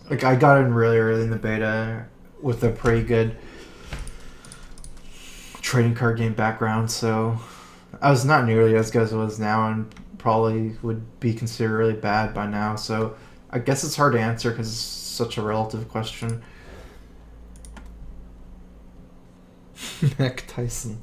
Like, I got in really early in the beta with a pretty good trading card game background, so I was not nearly as good as I was now, and probably would be considered really bad by now. So I guess it's hard to answer because it's such a relative question. Mike Tyson.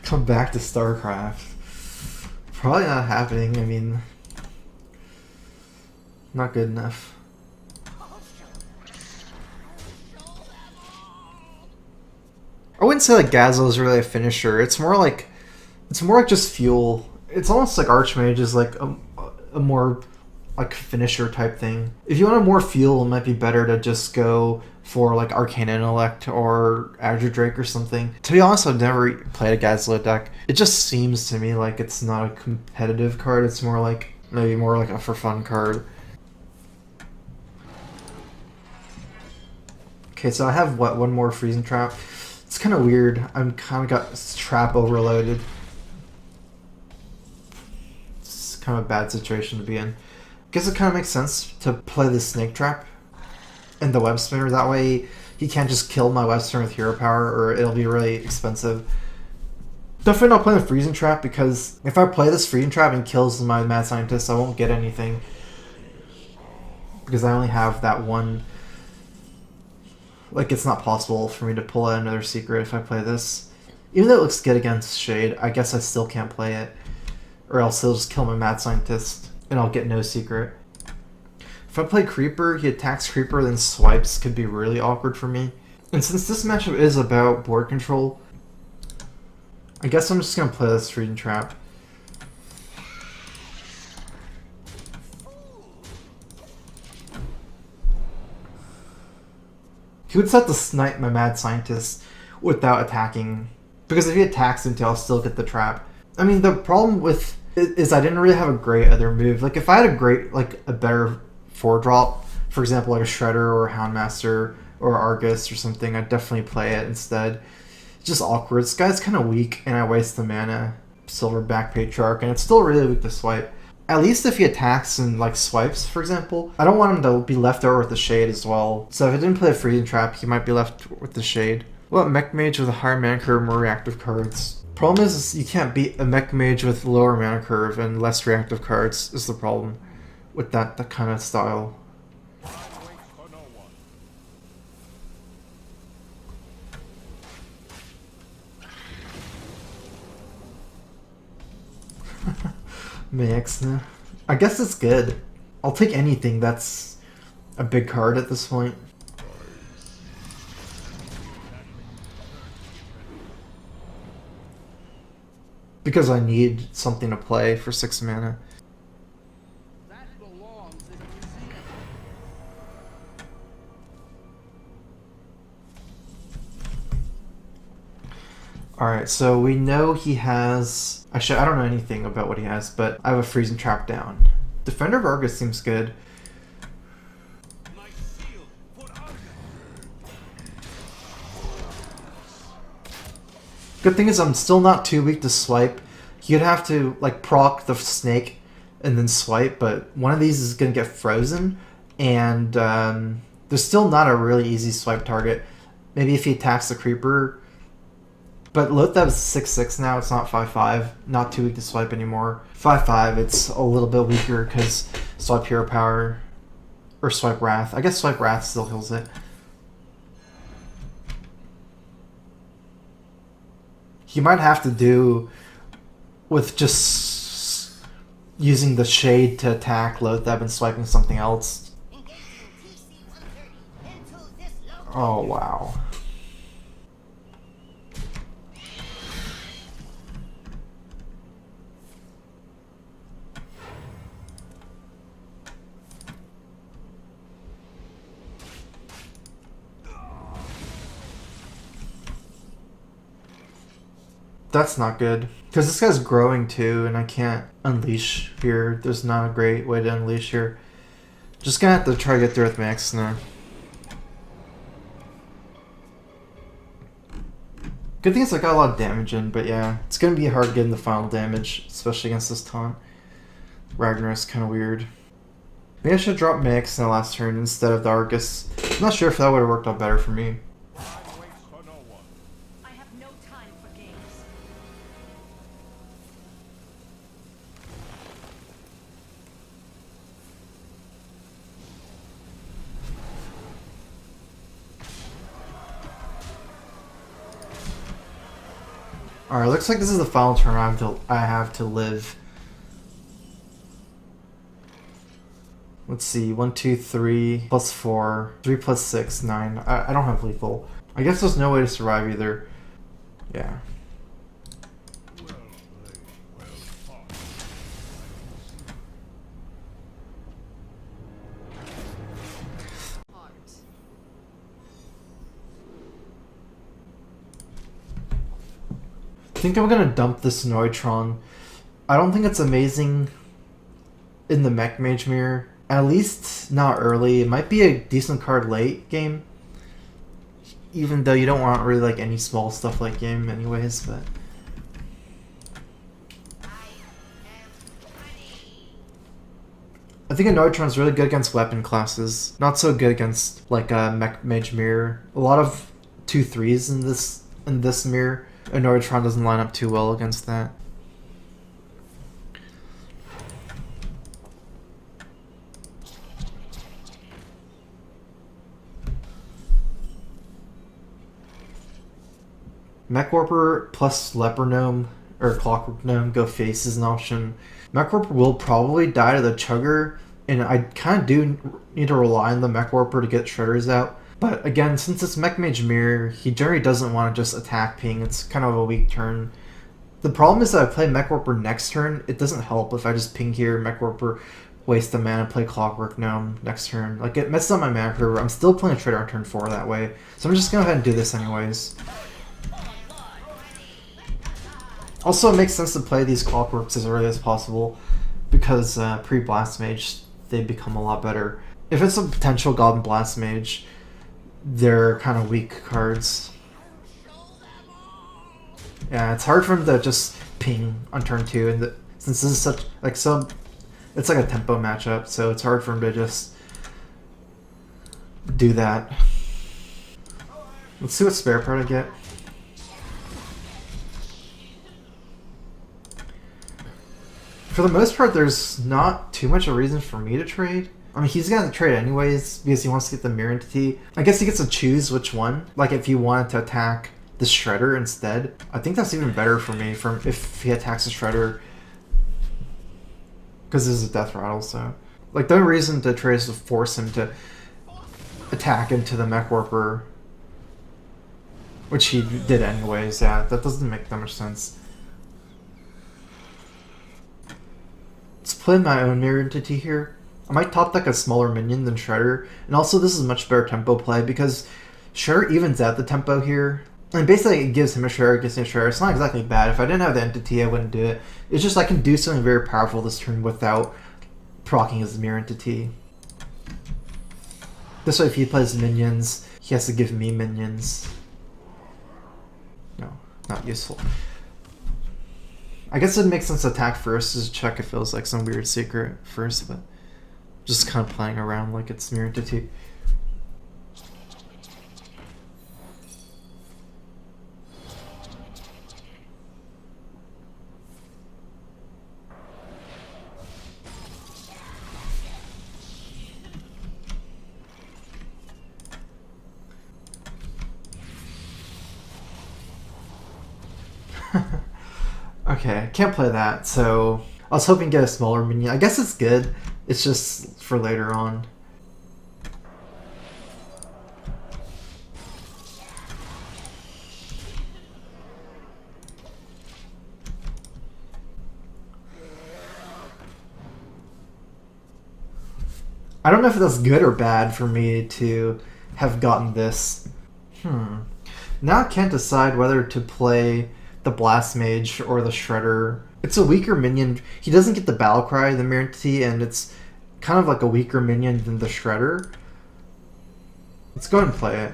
Come back to StarCraft. Probably not happening. I mean, not good enough. I wouldn't say like Gazelle is really a finisher. It's more like just fuel. It's almost like Archmage is like a more like finisher type thing. If you want a more fuel, it might be better to just go for like Arcane Intellect or Azure Drake or something. To be honest, I've never played a Gazelle deck. It just seems to me like it's not a competitive card. It's more like maybe more like a for fun card. Okay, so I have what, one more freezing trap. It's kind of weird. I'm kind of got trap overloaded. It's kind of a bad situation to be in. Guess it kind of makes sense to play the snake trap and the web spinner. That way he can't just kill my web spinner with hero power, or it'll be really expensive. Definitely not playing the freezing trap, because if I play this freezing trap and kills my mad scientist, I won't get anything, because I only have that one. Like, it's not possible for me to pull out another secret if I play this. Even though it looks good against Shade, I guess I still can't play it, or else he'll just kill my mad scientist and I'll get no secret. If I play Creeper, he attacks Creeper, then swipes could be really awkward for me. And since this matchup is about board control, I guess I'm just going to play this freezing trap. He would set to snipe my mad scientist without attacking, because if he attacks into, I'll still get the trap. I mean, the problem with it is I didn't really have a great other move. Like, if I had a great, like, a better 4-drop, for example, like a Shredder or a Houndmaster or Argus or something, I'd definitely play it instead. It's just awkward. This guy's kind of weak, and I waste the mana. Silverback Patriarch, and it's still really weak to swipe. At least if he attacks and like swipes, for example, I don't want him to be left over with the Shade as well. So if I didn't play a freezing trap, he might be left with the Shade. What about Mech Mage with a higher mana curve, more reactive cards? Problem is you can't beat a Mech Mage with lower mana curve and less reactive cards is the problem with that kind of style. Maexna. I guess it's good. I'll take anything that's a big card at this point. Because I need something to play for 6 mana. Alright, so we know he has... Actually, I don't know anything about what he has, but I have a freezing trap down. Defender of Argus seems good. Good thing is I'm still not too weak to swipe. You'd have to like proc the snake and then swipe, but one of these is going to get frozen, and there's still not a really easy swipe target. Maybe if he attacks the creeper. But Lothev's 6-6 now, it's not 5-5. Not too weak to swipe anymore. 5-5, it's a little bit weaker because swipe hero power or swipe wrath. I guess swipe wrath still heals it. You might have to do with just using the Shade to attack Lothev and swiping something else. Oh, wow. That's not good. Because this guy's growing too, and I can't unleash here. There's not a great way to unleash here. Just gonna have to try to get through with Maexna. Good thing is I got a lot of damage in, but yeah, it's gonna be hard getting the final damage, especially against this taunt. Ragnar's kind of weird. Maybe I should drop Mix in the last turn instead of the Argus. I'm not sure if that would have worked out better for me. I have no time for games. Alright, looks like this is the final turn I have to live. Let's see, 1, 2, 3, plus 4, 3 plus 6, 9. I don't have lethal. I guess there's no way to survive either. Yeah. I think I'm gonna dump this Neutron. I don't think it's amazing in the Mech Mage Mirror. At least not early. It might be a decent card late game. Even though you don't want really like any small stuff late game anyways, but I think a Neutron's really good against weapon classes. Not so good against like a Mech Mage Mirror. A lot of 2/3s in this mirror. A Neutron doesn't line up too well against that. Mech Warper plus Leper Gnome or Clockwork Gnome go face is an option. Mech Warper will probably die to the Chugger, and I kind of do need to rely on the Mech Warper to get Shredders out. But again, since it's Mech Mage Mirror, he generally doesn't want to just attack ping. It's kind of a weak turn. The problem is that I play Mech Warper next turn. It doesn't help if I just ping here, Mech Warper, waste the mana, play Clockwork Gnome next turn. Like, it messes up my mana curve. I'm still playing a Shredder on turn 4 that way. So I'm just going to go ahead and do this anyways. Also, it makes sense to play these Clockworks as early as possible because pre-Blast Mage, they become a lot better. If it's a potential Goblin Blast Mage, they're kind of weak cards. Yeah, it's hard for him to just ping on turn 2, and since this is such like it's like a tempo matchup, so it's hard for him to just do that. Let's see what spare part I get. For the most part, there's not too much of a reason for me to trade. I mean, he's gonna trade anyways because he wants to get the Mirror Entity. I guess he gets to choose which one. Like, if he wanted to attack the Shredder instead, I think that's even better for me if he attacks the Shredder. Because this is a Death Rattle, so... Like, the only reason to trade is to force him to attack into the Mech Warper. Which he did anyways, yeah. That doesn't make that much sense. Let's play my own Mirror Entity here. I might top deck a smaller minion than Shredder, and also this is much better tempo play because Shredder evens out the tempo here. And basically it gives him a Shredder, gives him a Shredder. It's not exactly bad. If I didn't have the Entity, I wouldn't do it. It's just I can do something very powerful this turn without proccing his Mirror Entity. This way if he plays minions, he has to give me minions. No, not useful. I guess it makes sense to attack first, just check if it was like some weird secret first, but just kind of playing around like it's Mirror Entity. Okay, can't play that, so I was hoping to get a smaller minion. I guess it's good, it's just for later on. I don't know if that's good or bad for me to have gotten this. Now I can't decide whether to play the Blast Mage or the Shredder. It's a weaker minion. He doesn't get the Battle Cry, the Mirror Entity, and it's kind of like a weaker minion than the Shredder. Let's go ahead and play it.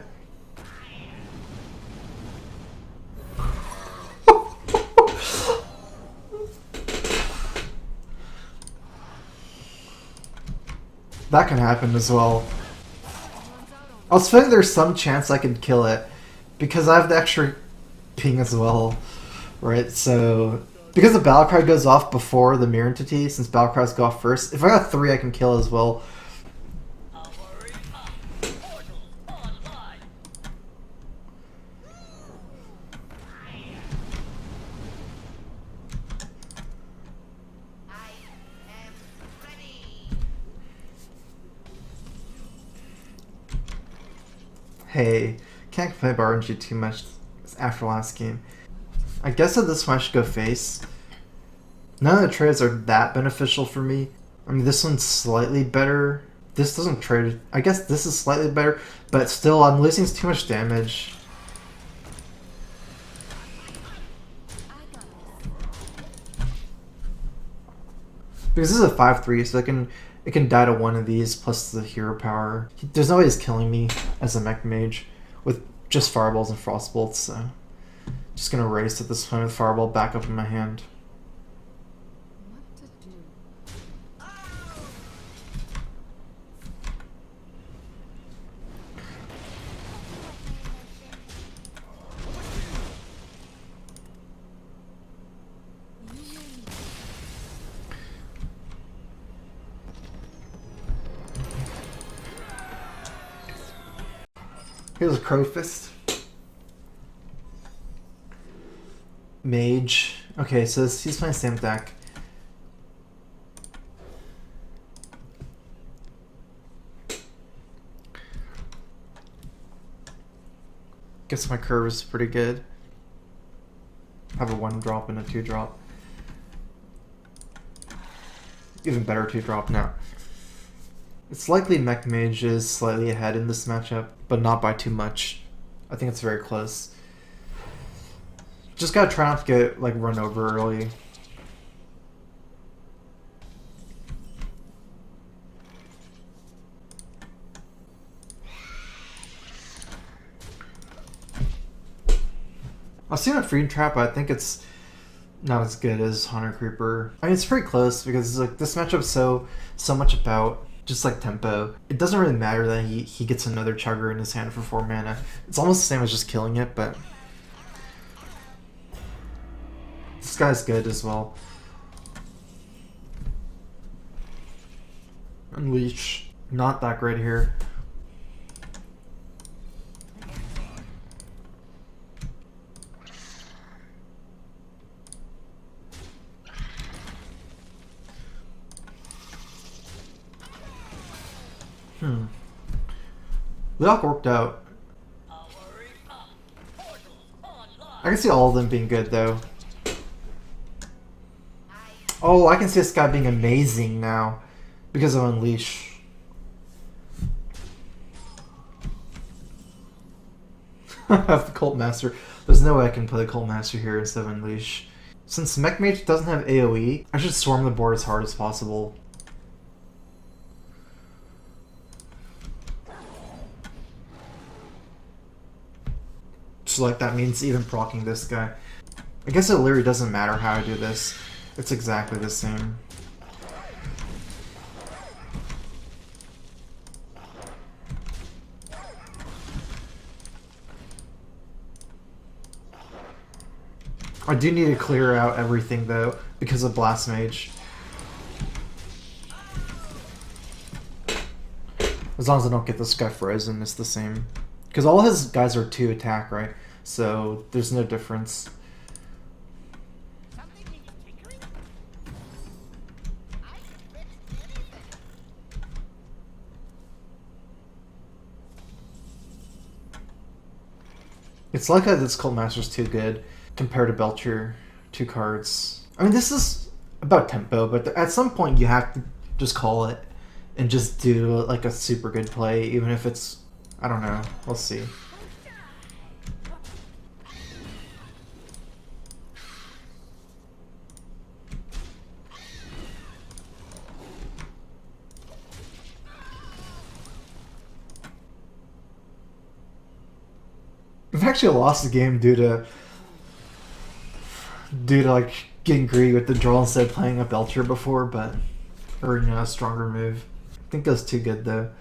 That can happen as well. I was feeling there's some chance I could kill it because I have the extra ping as well, right? So because the battle cry goes off before the mirror entity, since battle cries go off first, if I got 3 I can kill as well. Hey, can't complain about RNG too much after last game. I guess at this point I should go face. None of the trades are that beneficial for me. I mean, this one's slightly better. This doesn't trade. I guess this is slightly better, but still, I'm losing too much damage. Because this is a 5-3, so it can die to one of these plus the hero power. There's no way he's killing me as a mech mage with just fireballs and frostbolts, so just gonna race at this point with fireball back up in my hand. Here's a Crow Fist. Mage. Okay, so he's playing same deck. Guess my curve is pretty good. Have a 1-drop and a 2-drop. Even better 2-drop now. It's likely Mech Mage is slightly ahead in this matchup, but not by too much. I think it's very close. Just gotta try not to get like run over early. I've seen a Freed Trap, but I think it's not as good as Haunter Creeper. I mean, it's pretty close because like this matchup's so much about just like tempo. It doesn't really matter that he gets another Chugger in his hand for 4 mana. It's almost the same as just killing it, but this guy's good as well. Unleash, not that great here. Leok worked out. I can see all of them being good though. Oh, I can see this guy being amazing now because of Unleash. I have the Cult Master. There's no way I can play the Cult Master here instead of Unleash. Since Mech Mage doesn't have AoE, I should swarm the board as hard as possible. So like that means even proccing this guy. I guess it literally doesn't matter how I do this. It's exactly the same. I do need to clear out everything though because of Blast Mage. As long as I don't get this guy frozen, it's the same. Because all his guys are 2 attack, right? So there's no difference. It's like that this Cult Master's too good compared to Belcher, 2 cards. I mean, this is about tempo, but at some point you have to just call it and just do like a super good play, even if it's, I don't know, we'll see. I've actually lost the game due to like getting greedy with the draw instead of playing a Belcher before, but or you know, a stronger move. I think that's too good though.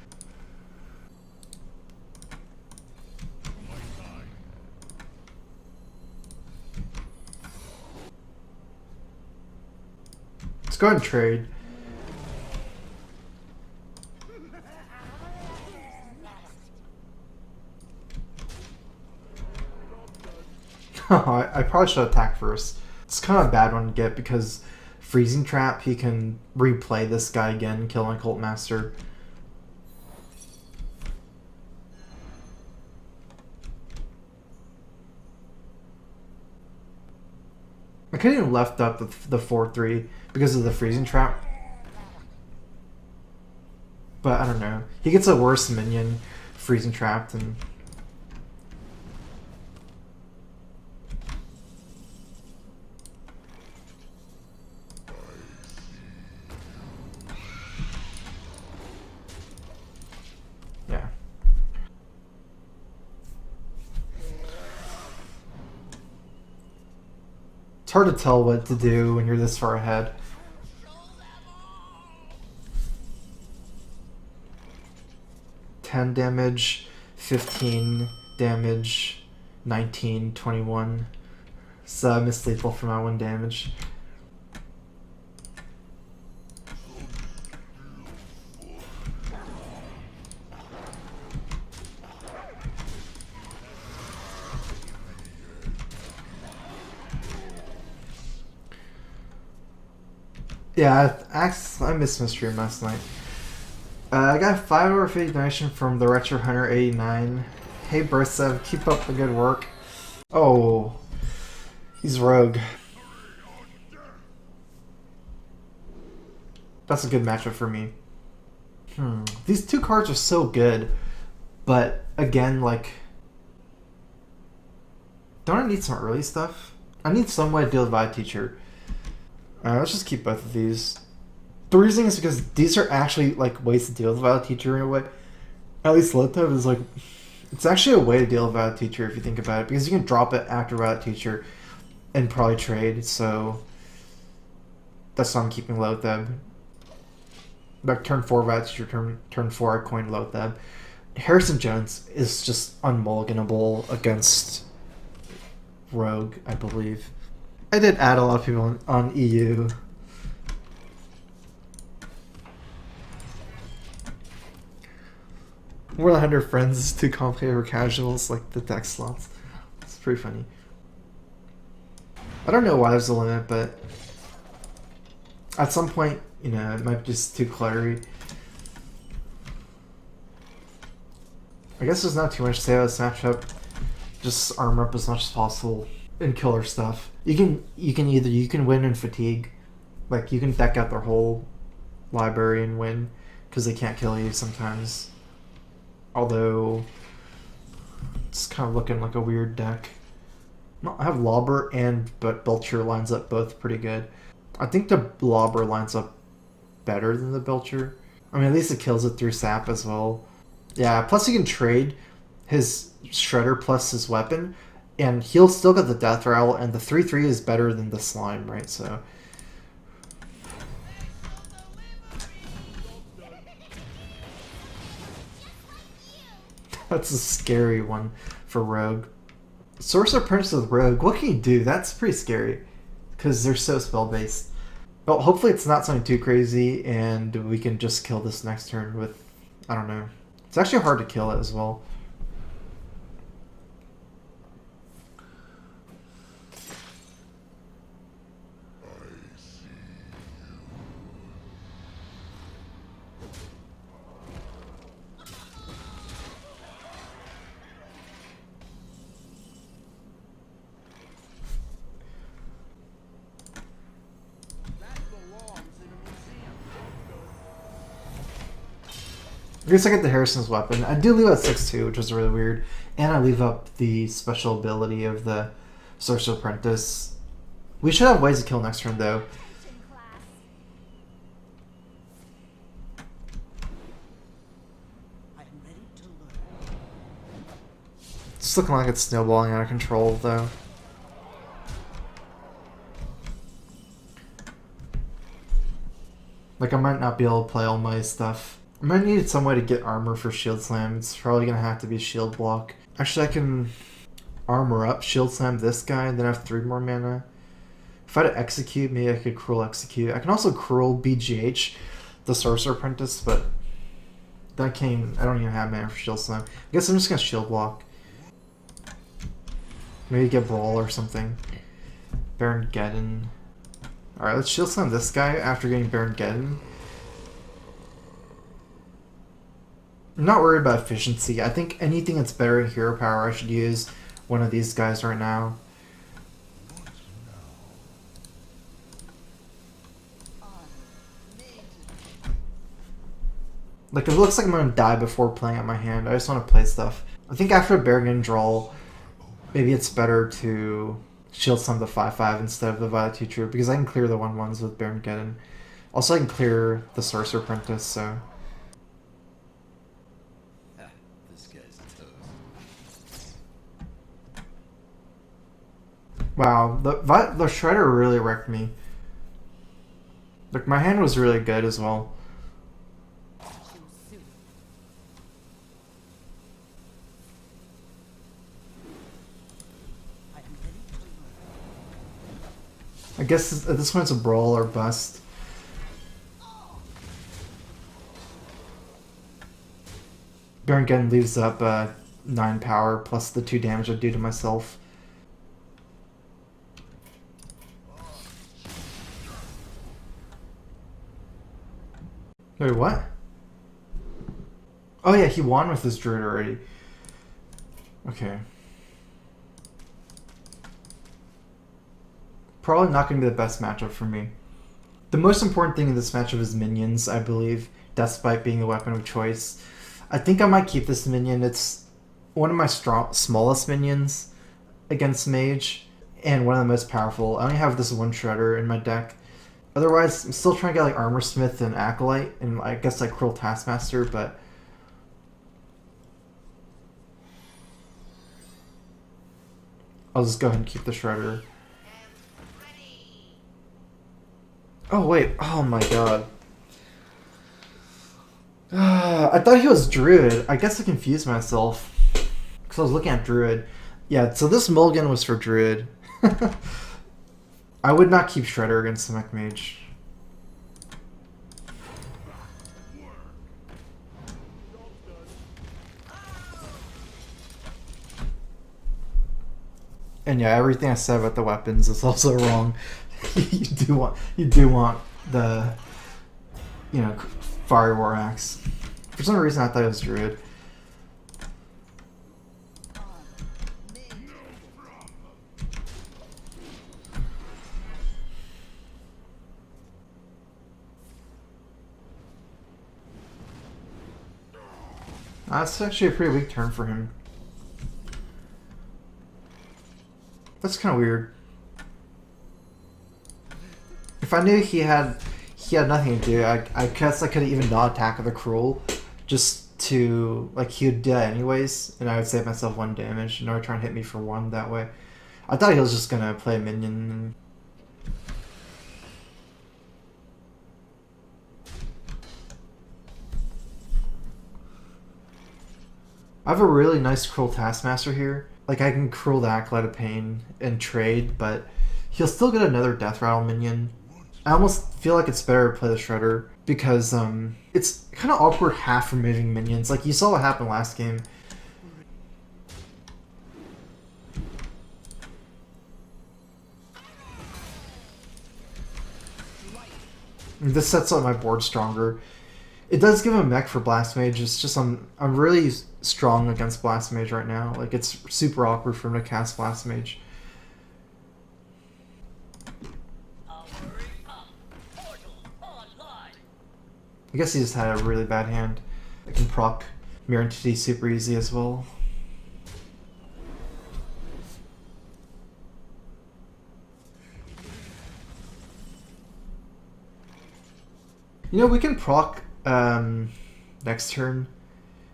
Let's go ahead and trade. I probably should attack first. It's kind of a bad one to get because Freezing Trap, he can replay this guy again, kill my Cult Master. I could have even left up the 4-3 because of the Freezing Trap. But I don't know. He gets a worse minion, Freezing Trapped, and... yeah. It's hard to tell what to do when you're this far ahead. Damage, 15 damage, 19, 21. So I missed lethal for my 1 damage. Yeah, I missed Mystery last night. I got a 5-hour donation from the Retro Hunter 89. Hey Bursev, keep up the good work. Oh, he's rogue. That's a good matchup for me. These two cards are so good, but again, like, don't I need some early stuff? I need some way to deal with Vibe Teacher. Let's just keep both of these. The reason is because these are actually like ways to deal with Vibe Teacher in a way. At least Lotov is like, it's actually a way to deal with Vibe Teacher if you think about it, because you can drop it after Vibe Teacher and probably trade. So that's why I'm keeping Lotheb. Like turn 4 Vibe Teacher, turn 4 I coin Lotheb. Harrison Jones is just unmulliganable against Rogue, I believe. I did add a lot of people on EU. More than 100 friends is too complicated for casuals, like the text slots. It's pretty funny. I don't know why there's a limit, but at some point, you know, it might be just too cluttery. I guess there's not too much to say about this matchup. Just armor up as much as possible and killer stuff. You can win in fatigue. Like you can deck out their whole library and win because they can't kill you sometimes. Although it's kind of looking like a weird deck. I have Lobber and Belcher lines up both pretty good. I think the Lobber lines up better than the Belcher. I mean, at least it kills it through sap as well. Yeah, plus you can trade his Shredder plus his weapon, and he'll still get the Death Rattle, and the 3/3 is better than the Slime, right? So that's a scary one for Rogue. Sorcerer Prince with Rogue, what can you do? That's pretty scary, because they're so spell-based. Well, hopefully it's not something too crazy, and we can just kill this next turn with, I don't know. It's actually hard to kill it as well. I guess I get the Harrison's weapon. I do leave out 6-2, which is really weird. And I leave up the special ability of the Sorcerer Apprentice. We should have ways to kill next turn, though. It's looking like it's snowballing out of control, though. Like, I might not be able to play all my stuff. I might need some way to get armor for Shield Slam. It's probably gonna have to be Shield Block. Actually, I can armor up, Shield Slam this guy, and then I have 3 more mana. If I had to execute, maybe I could Cruel Execute. I can also Cruel BGH, the Sorcerer Apprentice, but that came. I don't even have mana for Shield Slam. I guess I'm just gonna Shield Block. Maybe get Brawl or something. Baron Geddon. Alright, let's Shield Slam this guy after getting Baron Geddon. I'm not worried about efficiency. I think anything that's better in hero power, I should use one of these guys right now. Like, it looks like I'm gonna die before playing out my hand. I just want to play stuff. I think after a Baron Geddon draw, maybe it's better to Shield Slam the 5/5 instead of the Violet Teacher, because I can clear the 1/1s with Baron Geddon. Also, I can clear the Sorcerer Apprentice, so... Wow, the Shredder really wrecked me. Like, my hand was really good as well. I guess at this point it's a Brawl or bust. Baron Geddon leaves up 9 power plus the 2 damage I do to myself. Wait, what? Oh yeah, he won with his Druid already. Okay. Probably not going to be the best matchup for me. The most important thing in this matchup is minions, I believe. Deathspite being the weapon of choice. I think I might keep this minion. It's one of my smallest minions against Mage, and one of the most powerful. I only have this one Shredder in my deck. Otherwise, I'm still trying to get like Armor Smith and Acolyte, and I guess like Cruel Taskmaster, but... I'll just go ahead and keep the Shredder. Oh wait, oh my god. I thought he was Druid. I guess I confused myself. Because I was looking at Druid. Yeah, so this mulligan was for Druid. I would not keep Shredder against the Mech Mage. And yeah, everything I said about the weapons is also wrong. you do want the, you know, Fire War Axe. For some reason I thought it was Druid. That's actually a pretty weak turn for him. That's kind of weird. If I knew he had nothing to do, I guess I could even not attack with a Cruel, just to, like, he would die anyways, and I would save myself 1 damage, and or try and hit me for 1 that way. I thought he was just gonna play a minion. I have a really nice Cruel Taskmaster here. Like, I can Cruel the Acolyte of Pain and trade, but he'll still get another Death Rattle minion. I almost feel like it's better to play the Shredder, because it's kind of awkward half removing minions. Like, you saw what happened last game. This sets up my board stronger. It does give him a mech for Blast Mage. It's just I'm really strong against Blast Mage right now. Like, it's super awkward for him to cast Blast Mage. I guess he just had a really bad hand. I can proc Mirror Entity super easy as well. You know, we can proc next turn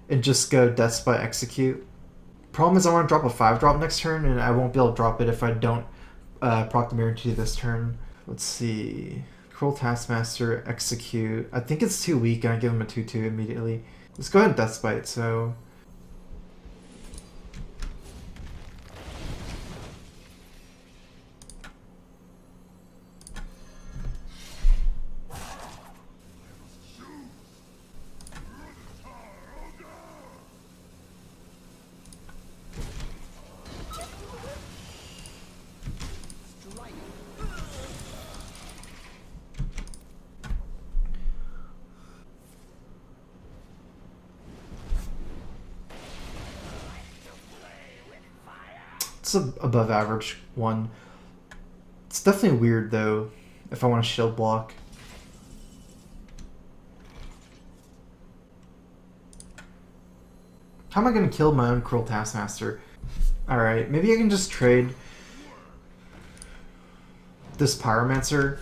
and just go Deathspite Execute. Problem is I want to drop a 5-drop next turn, and I won't be able to drop it if I don't proc the Mirror Entity this turn. Let's see. Cruel Taskmaster, execute. I think it's too weak, and I give him a 2/2 immediately. Let's go ahead and Deathbite, so... It's a above average one. It's definitely weird though, if I want to shield block. How am I going to kill my own Cruel Taskmaster? Alright, maybe I can just trade this Pyromancer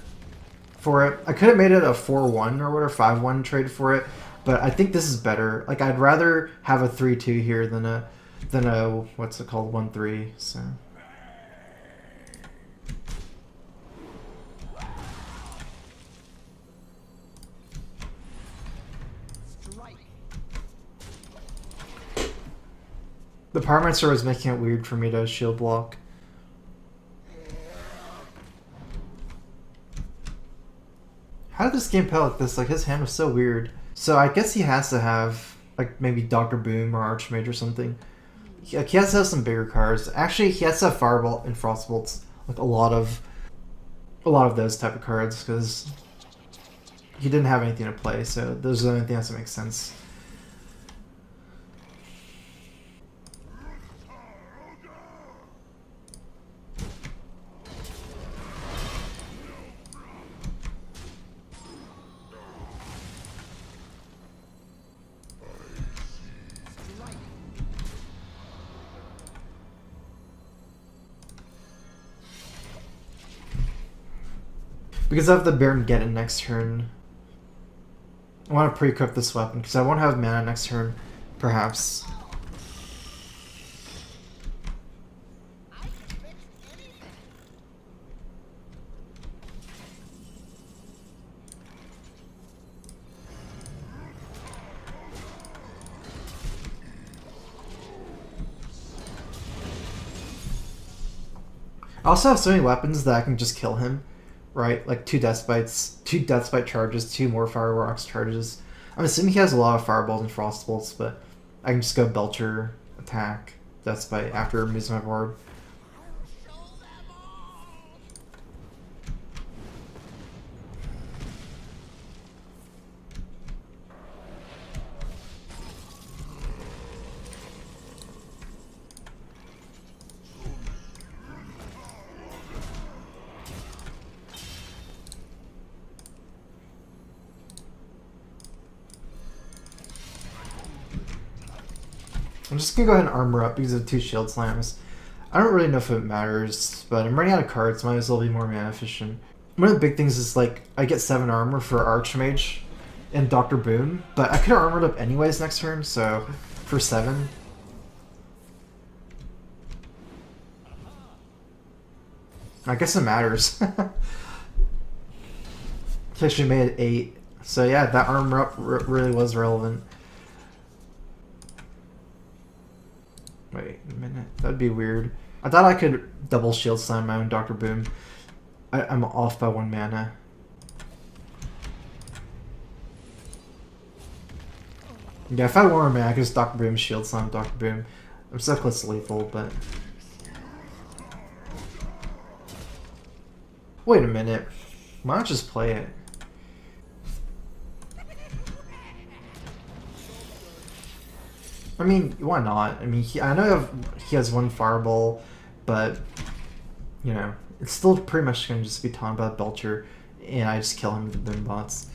for it. I could have made it a 4-1 or whatever, 5-1 trade for it, but I think this is better. Like, I'd rather have a 3-2 here than a what's it called, 1-3, so... The Pyromancer was making it weird for me to shield block. How did this game play like this? Like, his hand was so weird. So I guess he has to have, like, maybe Dr. Boom or Archmage or something. He has to have some bigger cards. Actually, he has to have Firebolt and Frostbolts. Like, a lot of those type of cards, because he didn't have anything to play, so those are the only things that make sense. Because I have the Baron get it next turn. I want to pre-equip this weapon because I won't have mana next turn, perhaps. I also have so many weapons that I can just kill him. Right, like 2 Deathbite charges, 2 more Fireworks charges. I'm assuming he has a lot of Fireballs and Frostbolts, but I can just go Belcher, attack, Deathbite after using my board. I'm just gonna go ahead and armor up because of 2 shield slams. I don't really know if it matters, but I'm running out of cards, might as well be more mana efficient. One of the big things is, like, I get 7 armor for Archmage and Dr. Boom, but I could have armored up anyways next turn, so for 7. I guess it matters. He actually made it 8. So yeah, that armor up really was relevant. Wait a minute, that'd be weird. I thought I could double shield slam my own Dr. Boom. I'm off by 1 mana. Yeah, if I had 1 more mana, I could just Dr. Boom, shield slam Dr. Boom. I'm so close to lethal, but... Wait a minute. Why not just play it? I mean, why not? I mean, I know he has 1 Fireball, but, you know, it's still pretty much going to just be taunted by Belcher, and I just kill him with the Boom Bots.